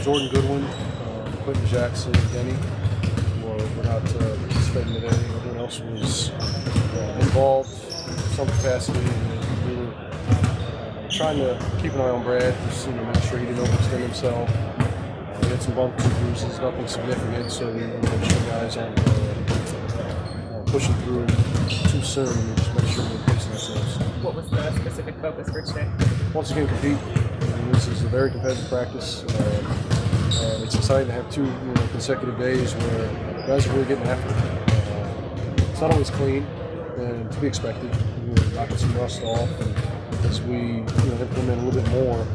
Jordan Goodwin, Quentin Jackson, and Denny were not participating today. Everyone else was involved in some capacity, and we were trying to keep an eye on Brad, just make sure he didn't overextend himself. He had some bumps and bruises, nothing significant, so we make sure guys aren't pushing through too soon, and we just make sure we're pacing ourselves. What was the specific focus for today? Once again, compete. This is a very competitive practice. It's exciting to have two consecutive days where guys are really getting after it. It's not always clean, and to be expected. We're knocking some rust off, and as we implement a little bit more,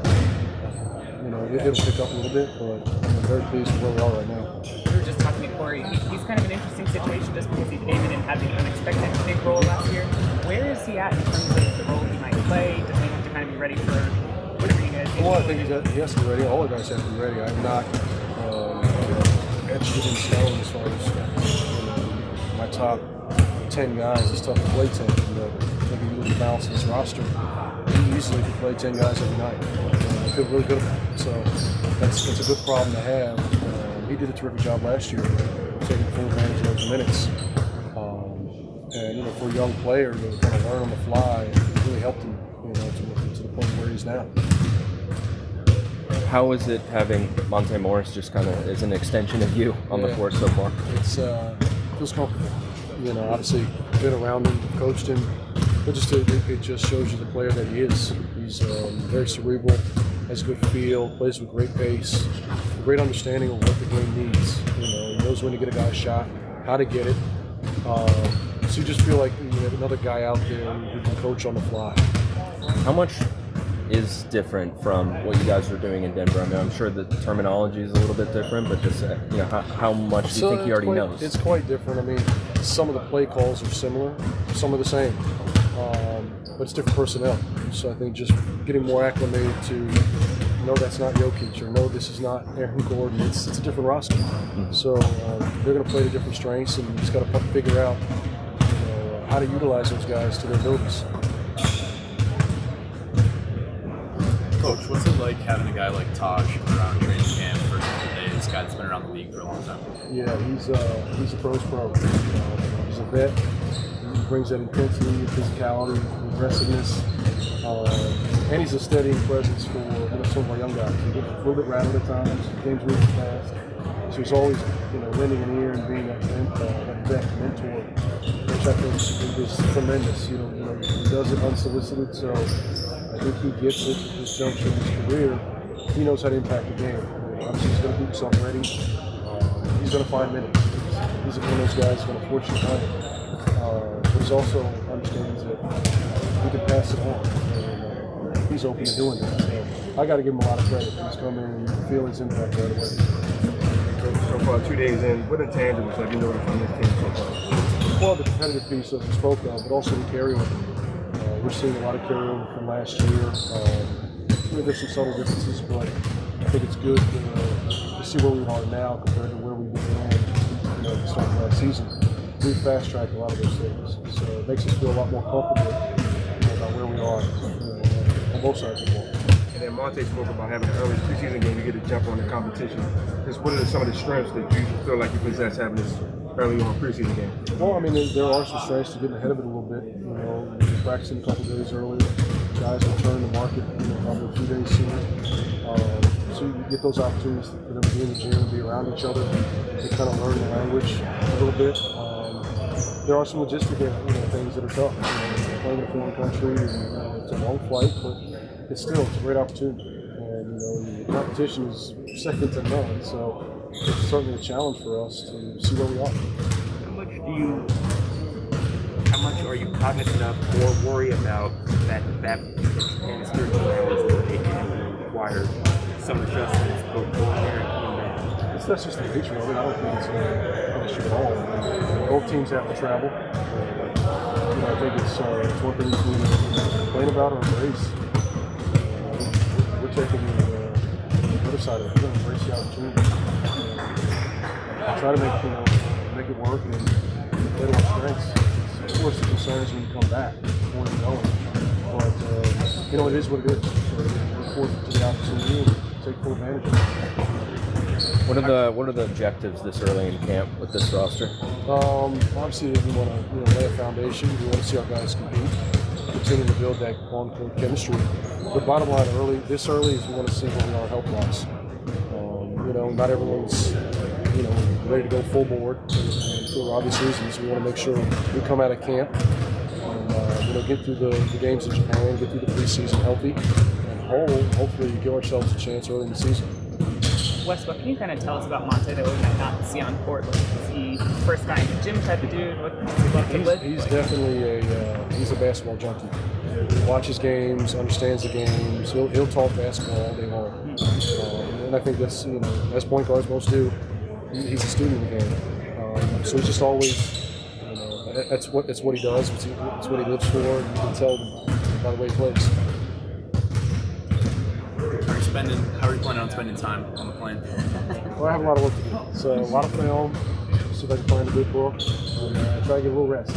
it'll pick up a little bit. But I'm very pleased with where we are right now. We were just talking to Corey. He's kind of an interesting situation just because he came in and had the unexpected big role last year. Where is he at in terms of the role he might play? Does he have to kind of be ready for whatever you guys do? Well, I think he has to be ready. All the guys have to be ready. I'm not etched in stone as far as my top 10 guys. It's tough to play 10. Maybe you look at the balance of this roster. He easily could play 10 guys every night. I feel really good about it. So that's a good problem to have. He did a terrific job last year, taking full advantage of those minutes. And for a young player to kind of learn on the fly, it really helped him, to the point where he's now. How is it having Monte Morris just kind of as an extension of you on the court so far? It's feels comfortable. Obviously been around him, coached him, but it just shows you the player that he is. He's very cerebral, has a good feel, plays with great pace, great understanding of what the game needs. He knows when to get a guy shot, how to get it. So you just feel like you have another guy out there who can coach on the fly. How much is different from what you guys were doing in Denver? I mean, I'm sure the terminology is a little bit different, but just how much do you think he already knows? It's quite different. I mean, some of the play calls are similar, some are the same, but it's different personnel. So I think just getting more acclimated to no, that's not Jokic, or no, this is not Aaron Gordon. It's a different roster. Mm-hmm. So they're going to play to different strengths, and you just got to figure out how to utilize those guys to their abilities. Coach, what's it like having a guy like Taj around training camp for a couple of days? Guy that's been around the league for a long time. Yeah, he's a pro's pro. He's a vet. He brings that intensity, physicality, aggressiveness, and he's a steadying presence for some of our young guys. He gets a little bit rattled at times. Games really fast. So he's always lending an ear and being that vet mentor, which I think is tremendous. He does it unsolicited. So I think he gets it at this juncture in his career. He knows how to impact the game. Obviously, he's going to keep himself ready. He's going to find minutes. He's one of those guys who's going to force you time. But he also understands that he can pass it on. And he's open to doing that. So I got to give him a lot of credit. He's come in and you feel his impact right away. So far, 2 days in, what intangibles have you noticed from this team so far? Well, the competitive piece that we spoke of, but also the carryover. We're seeing a lot of carryover from last year. There's some subtle differences, but I think it's good to see where we are now compared to where we began at the start of last season. We've fast-tracked a lot of those things, so it makes us feel a lot more comfortable about where we are on both sides of the ball. And then Monte spoke about having an early preseason game to get a jump on the competition. Just what are some of the strengths that you feel like you possess having this early on preseason game? Well, I mean, there are some strengths to getting ahead of it a little bit. We're practicing a couple of days earlier. Guys return to market, probably a few days sooner. So you get those opportunities for them to be in the gym and be around each other. They kind of learn the language a little bit. There are some logistical things that are tough. Playing in a foreign country, it's a long flight, but it's a great opportunity. And the competition is second to none, so it's certainly a challenge for us to see where we are. How much are you cognizant of or worry about that and 13 hours where it can require some adjustments both going there and coming back? That's just the nature of it. I don't think it's an issue at all. I mean, both teams have to travel. I think it's one thing to complain about or embrace. We're taking the other side of it. We're going to embrace the opportunity. Try to make it work and play to our strengths. Of course, the concern is when you come back, before you know it. But it is what it is. So we look forward to the opportunity to take full advantage of it. What are the objectives this early in camp with this roster? Obviously, we want to lay a foundation. We want to see our guys compete, continue to build that on-court chemistry. But bottom line, this early is we want to see where we are health-wise. Not everyone's ready to go full board, and for obvious reasons. We want to make sure we come out of camp and get through the games in Japan, get through the preseason healthy, and hopefully give ourselves a chance early in the season. Wes, what can you kind of tell us about Monte that we might not see on court? Is he first guy in the gym type of dude? What does he love to lift? He's definitely he's a basketball junkie. Watches games, understands the games. He'll talk basketball all day long. And I think that's as point guards most do. He's a student of the game. So he's just always that's what he does. It's what he lives for. And you can tell by the way he plays. How are you planning on spending time on the plane? Well, I have a lot of work to do. So a lot of film. See if I can find a good book and try to get a little rest.